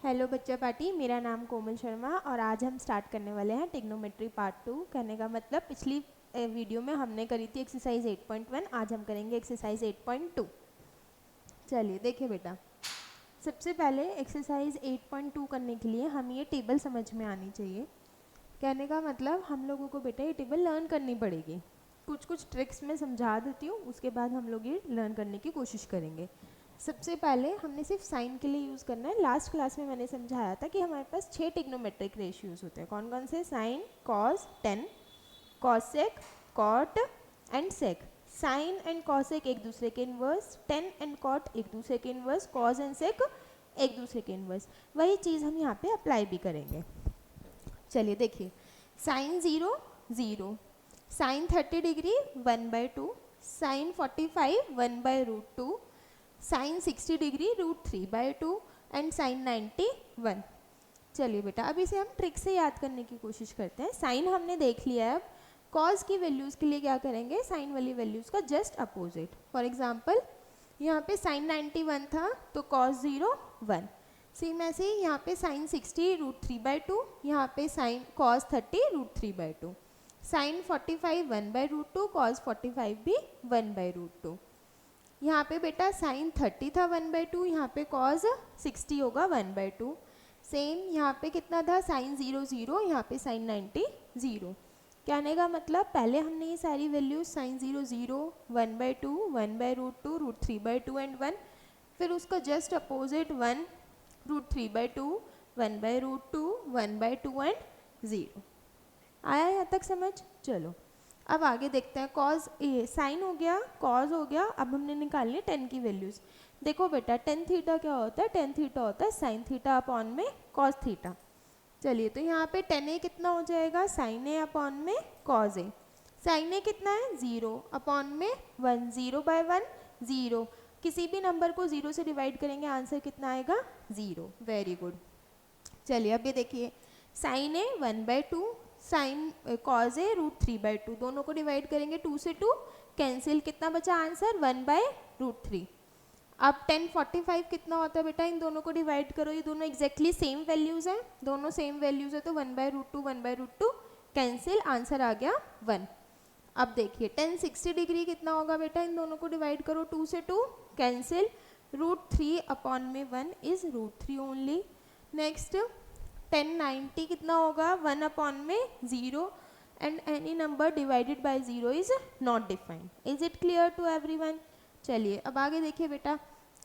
Hello बच्चा party, मेरा नाम कोमल शर्मा और आज हम स्टार्ट करने वाले हैं टिग्नोमेट्री पार्ट 2। कहने का मतलब पिछली वीडियो में हमने करी थी एक्सरसाइज 8.1, आज हम करेंगे एक्सरसाइज 8.2। चलिए देखिए बेटा, सबसे पहले एक्सरसाइज 8.2 करने के लिए हम ये टेबल समझ में आनी चाहिए। कहने का मतलब हम लोगों को बेटा ये टेबल लर्न करनी पड़ेगी। कुछ कुछ ट्रिक्स मैं समझा देती हूँ, उसके बाद हम लोग ये लर्न करने की कोशिश करेंगे। सबसे पहले हमने सिर्फ साइन के लिए यूज़ करना है। लास्ट क्लास में मैंने समझाया था कि हमारे पास 6 टिग्नोमेट्रिक रेशियोज होते हैं। कौन कौन से? Sine, cos, tan, cosec, cot and sec. Sine and cosec एक दूसरे के इन्वर्स, टेन एंड कॉट एक दूसरे के इन्वर्स, कॉस एंड सेक एक दूसरे के इन्वर्स। वही चीज़ हम यहाँ पे अप्लाई भी करेंगे। चलिए देखिए, sine 0 0, sine 30 degree 1/2, sine 45 1/√2, sine 60 degree √3/2 and sine 90 1। चलिए बेटा, अब इसे हम ट्रिक से याद करने की कोशिश करते हैं। साइन हमने देख लिया है, अब कॉस की वैल्यूज़ के लिए क्या करेंगे? साइन वाली वैल्यूज़ का जस्ट अपोजिट। फॉर एग्जांपल यहाँ पे साइन 91 था तो कॉस 0 1। सेम ऐसे ही यहाँ पे साइन 60 √3/2, यहाँ पे साइन कॉस 30 √3/2, साइन 45 1/√2, कॉस 45 भी 1/√2। यहाँ पे बेटा साइन 30 था 1/2, यहाँ पे कॉस 60 होगा 1/2। सेम यहाँ पे कितना था? साइन 0 0, यहाँ पे साइन 90 0। कहने का मतलब पहले हमने ये सारी वैल्यूज साइन 0 0, 1/2, 1/√2, √3/2 एंड 1, फिर उसका जस्ट अपोजिट 1, √3/2, 1/√2, 1/2 एंड 0। आया यहाँ तक समझ? चलो अब आगे देखते हैं। कॉज ये साइन हो गया, कॉज हो गया, अब हमने निकालनी है टेन की वैल्यूज़। देखो बेटा, टेन थीटा क्या होता है? टेन थीटा होता है साइन थीटा अपॉन में कॉस थीटा। चलिए तो यहाँ पे टेन ए कितना हो जाएगा? साइन ए अपॉन में कॉज ए। साइन ए कितना है? 0 अपॉन में 1, 0/1 0। किसी भी नंबर को 0 से डिवाइड करेंगे, आंसर कितना आएगा? 0। Very good. चलिए अब ये देखिए, साइन ए 1/2, साइन कॉज ए √3/2, दोनों को डिवाइड करेंगे 2 से 2 कैंसिल, कितना बचा आंसर? 1/√3। अब 1045 कितना होता है बेटा? इन दोनों को डिवाइड करो, ये दोनों एग्जैक्टली सेम वैल्यूज हैं, दोनों सेम वैल्यूज है तो 1/√2 1/√2 कैंसिल, आंसर आ गया 1। अब देखिए 1060 डिग्री कितना होगा बेटा? इन दोनों को डिवाइड करो 2 से 2 कैंसिल, √3 अपॉन में 1 इज √3 ओनली। नेक्स्ट 1090 कितना होगा? 1 अपॉन में 0 and any number divided by 0 is not defined. Is it clear to everyone? चलिए अब आगे देखिए बेटा,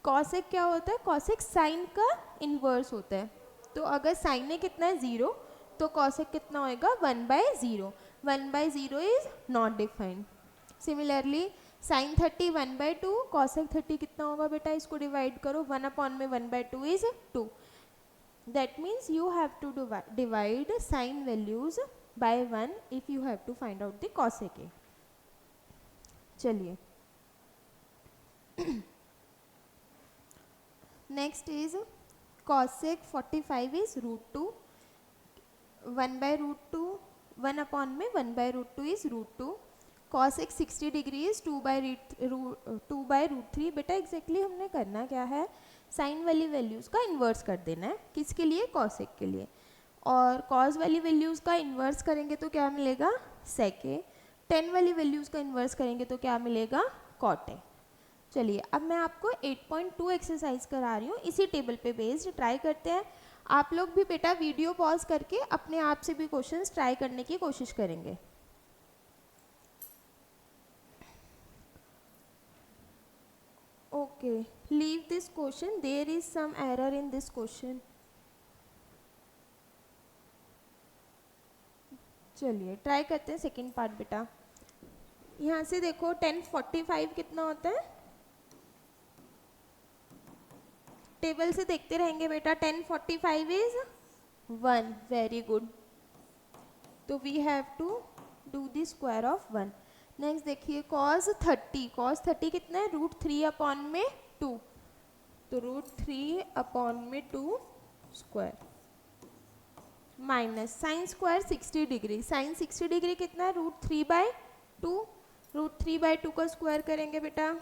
कॉसेक क्या होता है? कॉसेक साइन का इन्वर्स होता है। तो अगर साइन ए कितना है? 0, तो कॉसेक कितना होएगा? 1/0। 1/0 is not defined. Similarly sign 30 1/2, cosec 30 कितना होगा बेटा? इसको डिवाइड करो, 1 अपॉन में 1/2 is 2। That means you have to divide sine values by 1 if you have to find out the cosec A. चलिए next is cosec 45 is √2, 1/√2, 1 upon में 1/√2 is √2, cosec 60 degree is 2/√3। बेटा exactly हमने करना क्या है? Sign वाली values का inverse कर देना है। किसके लिए? कॉसेक के लिए। और कॉस वाली वैल्यूज़ का इन्वर्स करेंगे तो क्या मिलेगा? सेक ए। 10 वाली वैल्यूज़ का इन्वर्स करेंगे तो क्या मिलेगा? Cot A. चलिए अब मैं आपको 8.2 एक्सरसाइज करा रही हूँ, इसी टेबल पे बेस्ड ट्राई करते हैं। आप लोग भी बेटा वीडियो पॉज करके अपने आप से भी क्वेश्चंस ट्राई करने की कोशिश करेंगे। Okay, leave this question. There is some error in this question. चलिए ट्राई करते हैं सेकेंड पार्ट बेटा। यहाँ से देखो 1045 कितना होता है? टेबल से देखते रहेंगे बेटा। 1045 इज 1। Very good. तो we have to do the square of 1। Next देखिए cos 30, cos 30 कितना है? √3 अपॉन में 2, तो √3 अपॉन में 2 square, minus sine square 60 degree, sine 60 degree कितना है? √3/2, √3/2 का स्क्वायर करेंगे बेटा,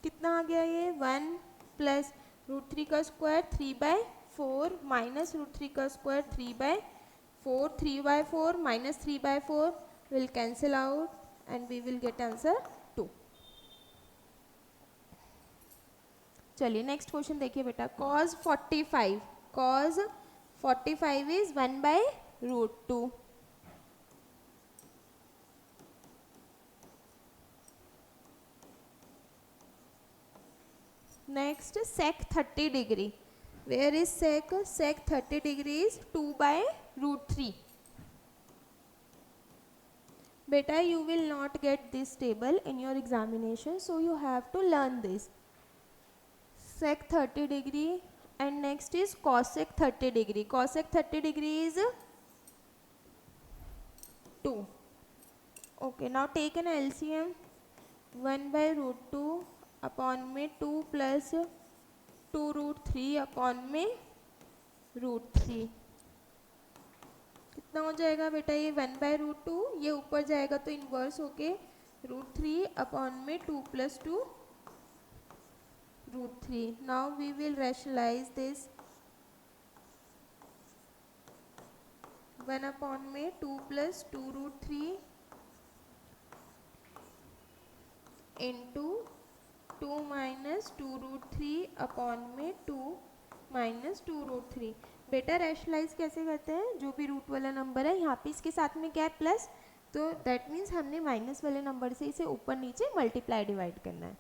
कितना आ गया ये? 1 प्लस रूट 3 का स्क्वायर 3/4 माइनस रूट 3 का square 3/4, 3/4 minus 3/4 will cancel out and we will get answer 2. चलिए नेक्स्ट क्वेश्चन देखिए बेटा, cos 45 is 1/√2. Next sec 30 degree, where is sec 30 degree is 2/√3. Beta, you will not get this table in your examination, so you have to learn this. Sec 30 degree and next is cosec 30 degree. Cosec 30 degree is 2. Okay, now take an LCM. 1/√2 upon में 2 plus 2√3 upon में √3. कितना हो जाएगा बेटा ये 1/√2, ये ऊपर जाएगा तो इन्वर्स होके √3 अपॉन में 2 plus 2 √3. Now we will rationalize this. 1 upon में 2 plus 2√3 into 2 minus 2√3 अपॉन में 2 minus 2√3. बेटा रैशनलाइज कैसे करते हैं, जो भी रूट वाला नंबर है यहाँ पे इसके साथ में क्या है प्लस, तो दैट मीन्स हमने माइनस वाले नंबर से इसे ऊपर नीचे मल्टीप्लाई डिवाइड करना है.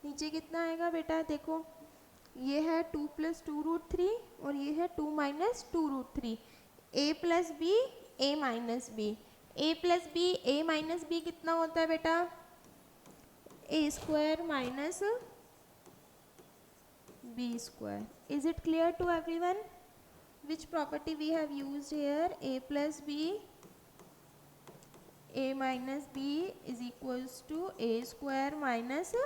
नीचे कितना आएगा बेटा, देखो ये है 2 plus 2√3 और ये है 2 minus 2√3. a plus b a minus b, a plus b a minus b कितना होता है बेटा, a square minus b square. Is it clear to everyone? Which property we have used here? a plus b a minus b is equals to a square minus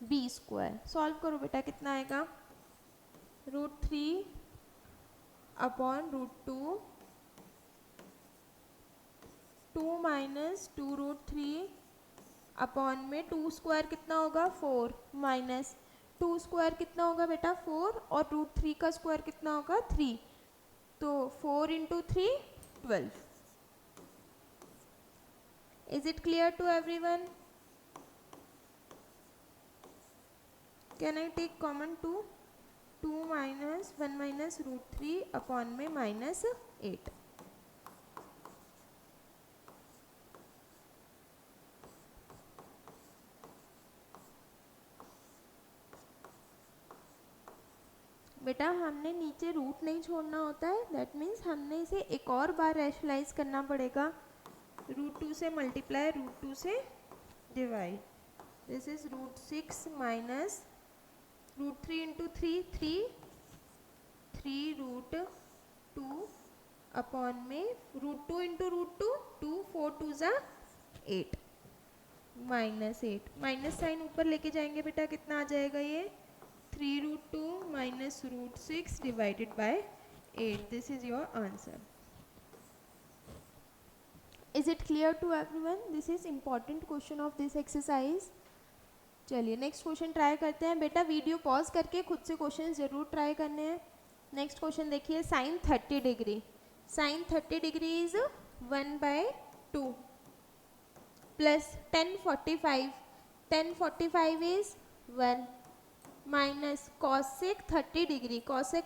b square. Solve करो बेटा, कितना आएगा, √3 upon √2, 2 minus 2√3 upon में 2 square कितना होगा 4 minus 2 square कितना होगा बेटा 4 और √3 का स्क्वायर कितना होगा 3, तो 4 into 3 12. Is it clear to everyone? Can I take common 2? 2 minus 1 minus √3 upon में minus 8. बेटा हमने नीचे रूट नहीं छोड़ना होता है, दैट मीन्स हमने इसे एक और बार रैशनलाइज करना पड़ेगा. √2 से मल्टीप्लाई, √2 से divide. This is √6 minus √3 into 3 3√2 upon में √2 into √2 2 4 2 ज़ा 8 माइनस 8. माइनस साइन ऊपर लेके जाएंगे बेटा, कितना आ जाएगा ये 3√2 minus √6 divided by 8. This is your answer. Is it clear to everyone? This is important question of this exercise. चलिए नेक्स्ट क्वेश्चन ट्राई करते हैं. बेटा वीडियो पॉज करके खुद से क्वेश्चन ज़रूर ट्राई करने हैं. नेक्स्ट क्वेश्चन देखिए, sine 30 degree. Sine 30 degree is 1/2 plus 1045 is 1 minus cosec 30 degree, cosec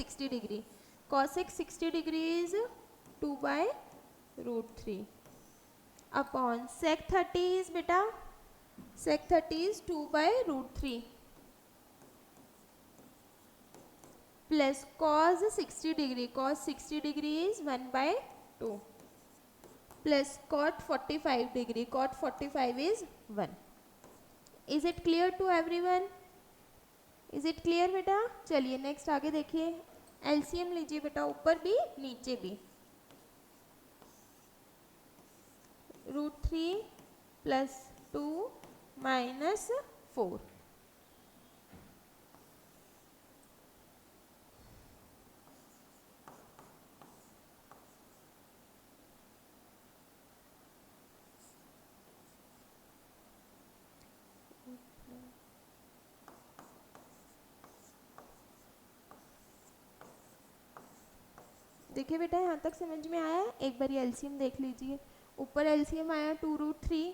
60 degree. Cosec 60 degree is 2/√3 upon sec 30 is बेटा, sec 30 is 2/√3 plus cos 60 degree, cos 60 degree is 1/2 plus cot 45 degree, cot 45 is 1. Is it clear to everyone? Is it clear बेटा? चलिए next आगे देखिए. LCM लीजिए बेटा, ऊपर भी नीचे भी. √3 plus 2 minus 4. देखिए बेटा यहाँ तक समझ में आया, एक बार एलसीएम देख लीजिए। ऊपर एलसीएम आया 2√3,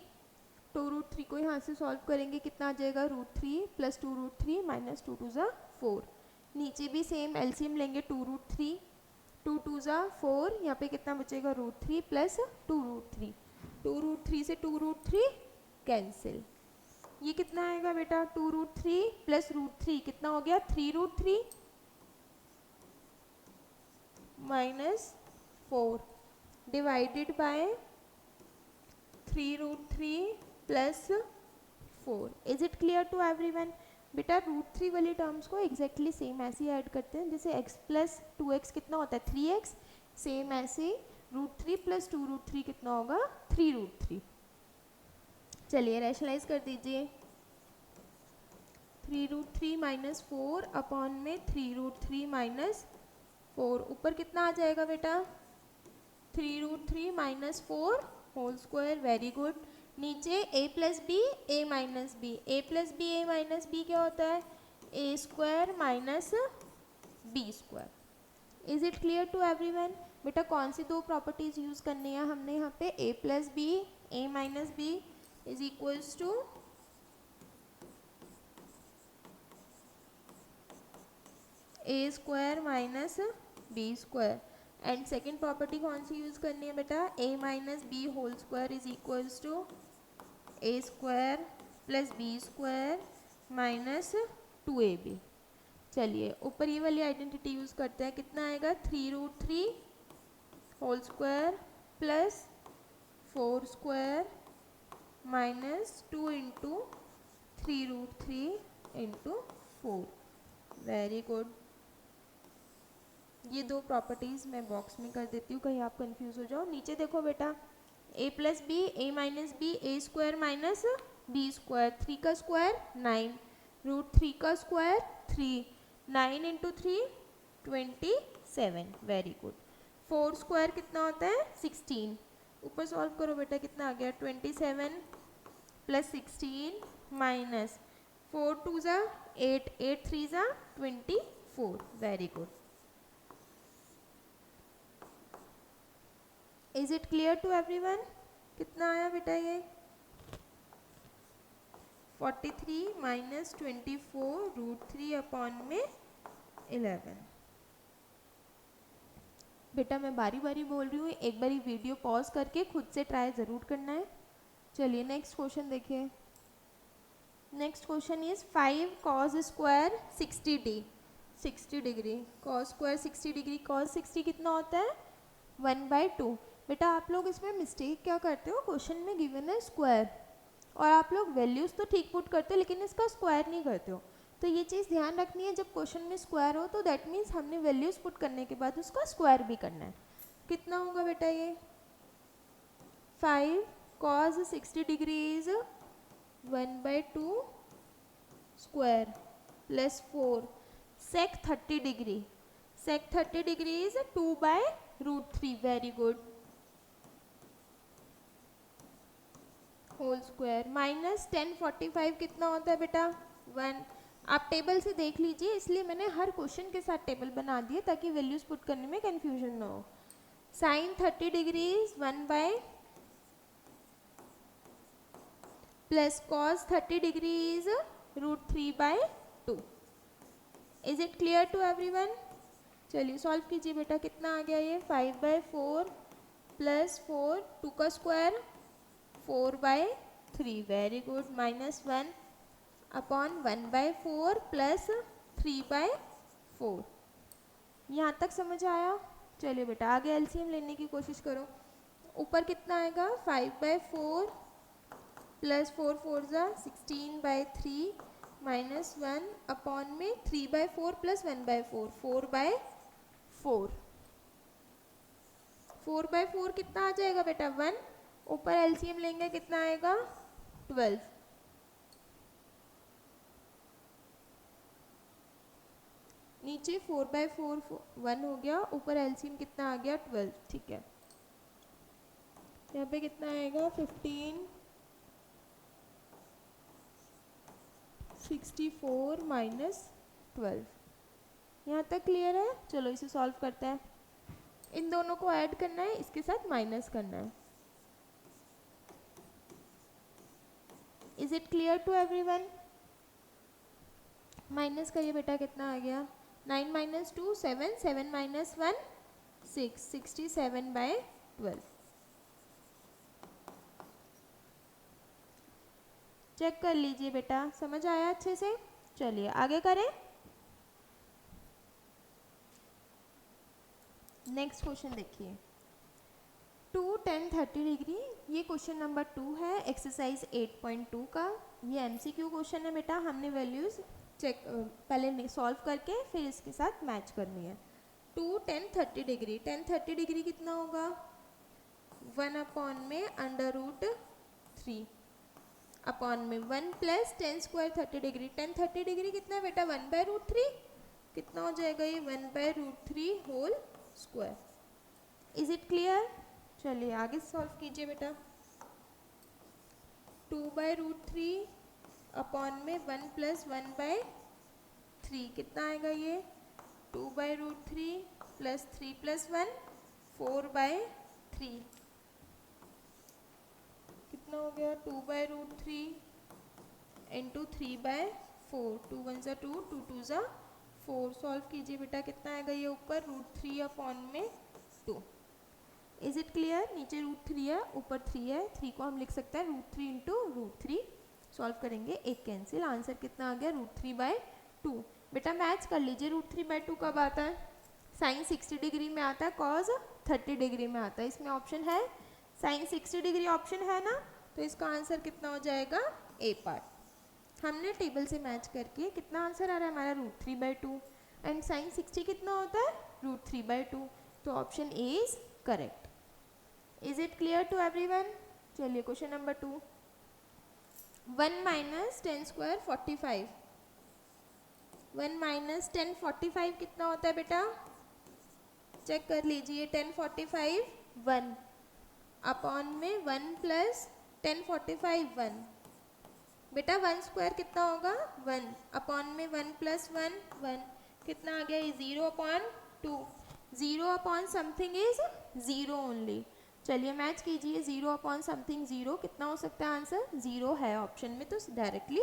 2√3 को यहाँ से सॉल्व करेंगे, कितना आ जाएगा √3 प्लस 2√3 माइनस 2 2 ज़ा 4। नीचे भी सेम एलसीएम लेंगे 2√3, 2 2 ज़ा 4, यहाँ पे कितना बचेगा √3 प्लस 2√3, 2√3 से 2√3 कैंसिल। ये कितना आएगा बेटा 2√3 प्लस √3 कितना हो गया 3√3 minus 4 divided by 3√3 plus 4। Is it clear to everyone? बेटा √3 वाली टर्म्स को एग्जैक्टली सेम ऐसे ही ऐड करते हैं, जैसे x प्लस 2x कितना होता है 3x, सेम ऐसे √3 प्लस 2√3 कितना होगा 3√3। चलिए रैशनलाइज कर दीजिए, 3√3 माइनस 4 अपॉन में 3√3 माइनस 4, ऊपर कितना आ जाएगा बेटा 3√3 minus 4 whole square. Very good. नीचे a plus B A minus B, A plus B A minus B क्या होता है A square minus B square. Is it clear to everyone? बेटा कौन सी दो प्रॉपर्टीज यूज करनी है हमने यहाँ पे, a plus B A minus B is equals to A square minus B square. And second property कौन सी यूज करनी है बेटा, a minus B whole square is equals to A square plus B square minus 2ab। चलिए ऊपर ये वाली identity use करते हैं, कितना आएगा 3√3 whole square plus 4 square minus 2 into 3√3 into 4। Very good. ये दो प्रॉपर्टीज मैं बॉक्स में कर देती हूँ, कहीं आप कंफ्यूज हो जाओ। नीचे देखो बेटा a plus B A minus B A square minus B square, 3 का स्क्वायर 9, √3 का square 3, 9 into 3 27। Very good. 4 square कितना होता है 16, ऊपर सॉल्व करो बेटा कितना आ गया 27 प्लस 16 माइनस 4 2 ज़ा 8, 8 3 ज़ा 24। Very good. Is it clear to everyone? कितना आया बेटा ये 43 माइनस 24 √3 अपॉन में 11। बेटा मैं बारी बारी बोल रही हूँ, एक बारी वीडियो पॉज करके खुद से ट्राई ज़रूर करना है। चलिए नेक्स्ट क्वेश्चन देखिए। Next question is 5 cos square 60 degree, cos square 60 degree, cos 60 कितना होता है 1/2। बेटा आप लोग इसमें मिस्टेक क्या करते हो, क्वेश्चन में गिवन है स्क्वायर और आप लोग वैल्यूज़ तो ठीक पुट करते हो लेकिन इसका स्क्वायर नहीं करते हो। तो ये चीज़ ध्यान रखनी है, जब क्वेश्चन में स्क्वायर हो तो दैट मीन्स हमने वैल्यूज़ पुट करने के बाद उसका स्क्वायर भी करना है। कितना होगा बेटा ये 5 cos 60 degree is 1/2 square plus 4 sec 30 degree, sec 30 degree is 2/√3। Very good. Whole square minus 1045 कितना होता है बेटा 1। आप टेबल से देख लीजिए, इसलिए मैंने हर क्वेश्चन के साथ टेबल बना दिए ताकि वैल्यूज पुट करने में कंफ्यूजन ना हो। Sine 30 degree 1/ plus cos 30 degree is √3/2। Is it clear to everyone? चलिए सॉल्व कीजिए बेटा, कितना आ गया ये 5/4 प्लस 4 2 का square 4/3। Very good. Minus 1 upon 1/4 plus 3/4। यहाँ तक समझ आया? चलिए बेटा आगे एलसीएम लेने की कोशिश करो। ऊपर कितना आएगा 5/4 प्लस 4 4 ज़ा 16/3 माइनस 1 अपॉन में 3/4 प्लस 1/4 4/4। 4/4 कितना आ जाएगा बेटा 1, ऊपर एलसीएम लेंगे कितना आएगा 12। नीचे 4/4 1 हो गया, ऊपर एलसीएम कितना आ गया 12। ठीक है, यहाँ पे कितना आएगा 15 64 माइनस 12। यहाँ तक क्लियर है? चलो इसे सॉल्व करते हैं। इन दोनों को ऐड करना है, इसके साथ माइनस करना है। Is it clear to everyone? Minus करिए बेटा, कितना आ गया? 9 माइनस 2 7, 7 माइनस 1 6, 67/12। चेक कर लीजिए बेटा, समझ आया अच्छे से? चलिए आगे करें। नेक्स्ट क्वेश्चन देखिए, 2 10 30 डिग्री। ये क्वेश्चन नंबर 2 है एक्सरसाइज 8.2 का। ये एमसीक्यू क्वेश्चन है बेटा, हमने वैल्यूज चेक पहले सॉल्व करके फिर इसके साथ मैच करनी है। 2 10 30 डिग्री, 10 30 डिग्री कितना होगा? 1 में √3 अपॉन में 1 प्लस 10 स्क्वायर 30 डिग्री। 10 30 डिग्री कितना है बेटा? 1/√3। कितना हो जाएगा ये? 1/√3 whole square. Is it clear? चलिए आगे सॉल्व कीजिए बेटा। 2/√3 अपॉन में 1 प्लस 1/3 कितना आएगा ये? 2/√3 प्लस 3 प्लस 1 4/3 कितना हो गया? 2/√3 इंटू 3/4। 2 1 ज़ा 2, 2 2 ज़ा 4। सॉल्व कीजिए बेटा, कितना आएगा ये ऊपर? √3 अपॉन में 2। Is it clear? नीचे √3 है, ऊपर 3 है, 3 को हम लिख सकते हैं √3 इंटू √3। सॉल्व करेंगे, एक कैंसिल, आंसर कितना आ गया? √3/2। बेटा मैच कर लीजिए, √3/2 कब आता है? साइन 60 डिग्री में आता है, कॉज 30 डिग्री में आता है। इसमें ऑप्शन है साइन 60 डिग्री, ऑप्शन है ना, तो इसका आंसर कितना हो जाएगा? ए पार्ट। हमने टेबल से मैच करके कितना आंसर आ रहा है हमारा? √3/2। एंड साइन 60 कितना होता है? √3/2। तो option A is correct. Is it clear to everyone? चलिए question number 2। 1 minus 10 square 45। 1 minus 10 45 कितना होता है बेटा? चेक कर लीजिए। 10 45 1 अपॉन में 1 प्लस 10 45 1। बेटा 1 स्क्वायर कितना होगा? 1 अपॉन में 1 प्लस 1 1 कितना आ गया? 0/2। 0 अपॉन समथिंग इज 0 ओनली। चलिए मैच कीजिए, 0 अपॉन समथिंग 0 कितना हो सकता है? आंसर 0 है ऑप्शन में, तो डायरेक्टली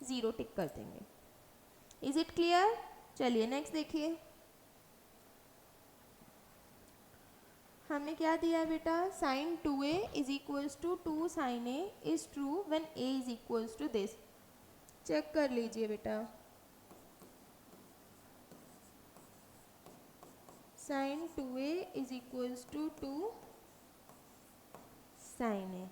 0 टिक कर देंगे। Is it clear? चलिए नेक्स्ट देखिए, हमें क्या दिया है बेटा? Sine 2a is equals to 2 sine a is true when a is equals to this. Check कर लीजिए बेटा, sine 2a is equals to 2 sine a।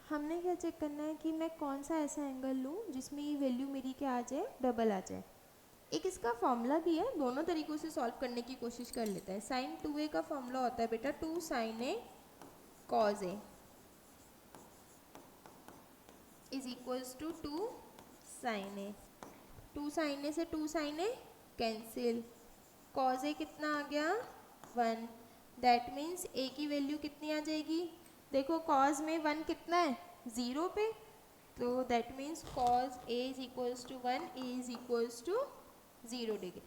हमने क्या चेक करना है कि मैं कौन सा ऐसा एंगल लूँ जिसमें ये वैल्यू मेरी क्या आ जाए? डबल आ जाए। एक इसका फॉर्मूला भी है, दोनों तरीक़ों से सॉल्व करने की कोशिश कर लेते हैं। साइन 2a का फॉर्मूला होता है बेटा 2 sine a cos a is equals to 2 sine a। 2 sine a से 2 sine a cancel, cos a कितना आ गया? 1। दैट मीन्स a की वैल्यू कितनी आ जाएगी? देखो कॉज में 1 कितना है? 0 पे, तो that means cos a is equals to 1, a is equals to 0 degree.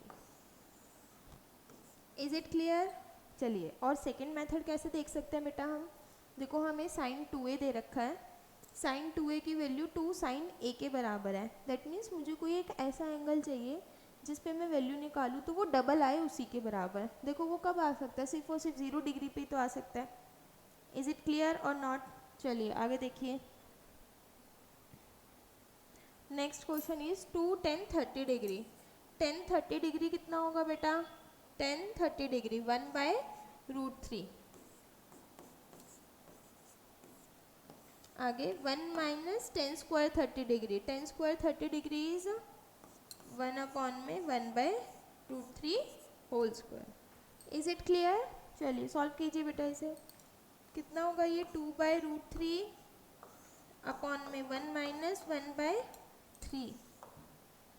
Is it clear? चलिए और सेकेंड मेथड कैसे देख सकते हैं बेटा हम? देखो हमें साइन 2a दे रखा है, साइन 2a की वैल्यू 2 साइन a के बराबर है। दैट मीन्स मुझे कोई एक ऐसा एंगल चाहिए जिस पे मैं वैल्यू निकालूँ तो वो डबल आए उसी के बराबर। देखो वो कब आ सकता है? सिर्फ और सिर्फ 0 डिग्री पे तो आ सकता है। Is it clear or not? चलिए आगे देखिए, next question is 2 10 30 degree. 10 30 degree कितना होगा बेटा? 10 30 डिग्री 1/√3। आगे 1 minus 10 square 30 degree. 10 square 30 degree is 1 upon में 1/√3 whole square. Is it clear? चलिए सॉल्व कीजिए बेटा इसे। कितना होगा ये? 2/√3 अपॉन में 1 माइनस 1/3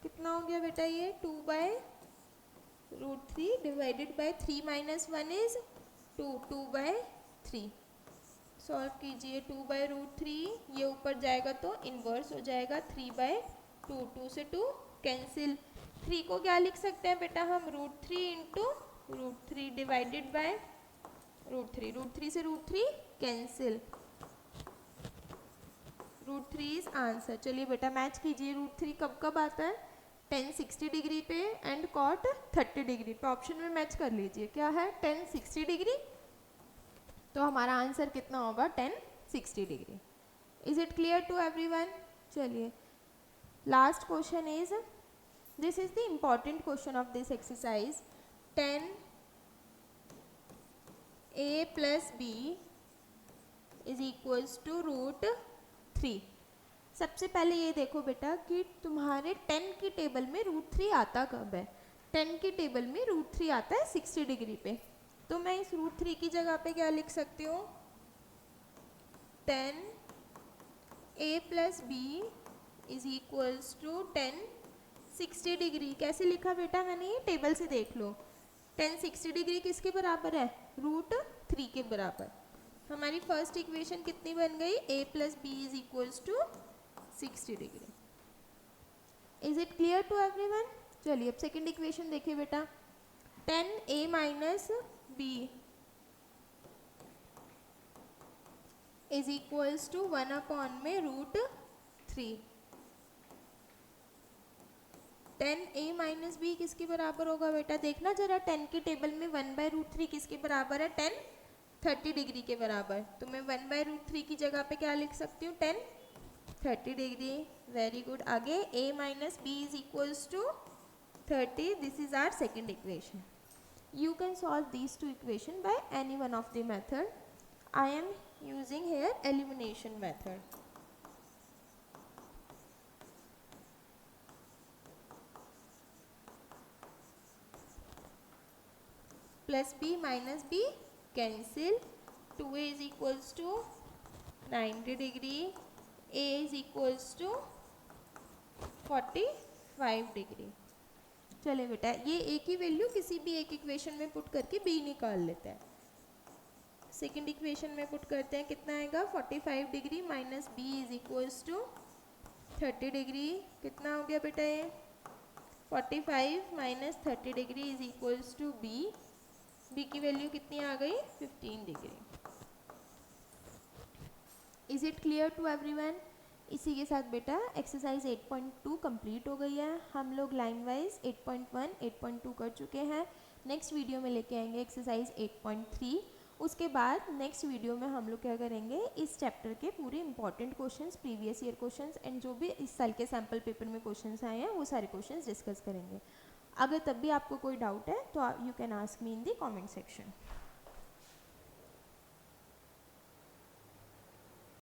कितना हो गया बेटा ये? 2/√3 divided by 3 minus 1 is 2, 2/3। Solve कीजिए। 2/√3 ये ऊपर जाएगा तो इन्वर्स हो जाएगा 3/2, 2 से 2 कैंसिल। 3 को क्या लिख सकते हैं बेटा हम? √3 इंटू √3 डिवाइडेड बाय √3 से √3 कैंसिल, √3 इज आंसर। चलिए बेटा मैच कीजिए, √3 कब कब आता है, tan 60 डिग्री पे एंड cot 30 डिग्री पे। ऑप्शन में मैच कर लीजिए, क्या है tan 60 डिग्री, तो हमारा आंसर कितना होगा tan 60 degree. Is it clear to everyone? चलिए last question is, this is the important question of this exercise, tan a plus b is equals to √3। सबसे पहले ये देखो बेटा कि तुम्हारे 10 की टेबल में √3 आता कब है। 10 की टेबल में √3 आता है 60 डिग्री पे, तो मैं इस √3 की जगह पे क्या लिख सकती हूँ, tan a plus b is equals to tan 60 degree. कैसे लिखा बेटा मैंने, ये टेबल से देख लो। tan 60 डिग्री किसके बराबर है, √3 के बराबर। हमारी फर्स्ट इक्वेशन कितनी बन गई, a plus B is equals to 60 degree. Is it clear to everyone? चलिए अब सेकंड इक्वेशन देखिए बेटा, tan a minus B is equals to 1 में √3। tan a माइनस बी किसके बराबर होगा बेटा, देखना जरा 10 की टेबल में 1/√3 किसके बराबर है, tan 30 डिग्री के बराबर। तो मैं 1/√3 की जगह पे क्या लिख सकती हूँ, tan 30 डिग्री। Very good. आगे a minus B is equals to 30, this is our second equation. You can solve these two equations by any one of the method. I am using here elimination method. Plus b minus b cancel. 2a is equals to 90 degree. A is equals to 45 degree. चले बेटा ये a की value किसी भी एक equation में put करके b निकाल लेते हैं। सेकेंड इक्वेशन में पुट करते हैं, कितना आएगा, 45 degree minus b is equals to 30 degree. कितना हो गया बेटा ये, 45 minus 30 degree is equals to b की वैल्यू कितनी आ गई, 15 degree. Is it clear to everyone? इसी के साथ बेटा एक्सरसाइज 8.2 कंप्लीट हो गई है। हम लोग लाइन वाइज 8.1, 8.2 कर चुके हैं। नेक्स्ट वीडियो में लेके आएंगे एक्सरसाइज 8.3। उसके बाद नेक्स्ट वीडियो में हम लोग क्या करेंगे, इस चैप्टर के पूरे important questions, previous year questions and जो भी इस साल के सैम्पल पेपर में क्वेश्चंस आए हैं वो सारे क्वेश्चंस डिस्कस करेंगे। अगर तब भी आपको कोई डाउट है तो you can ask me in the comment section.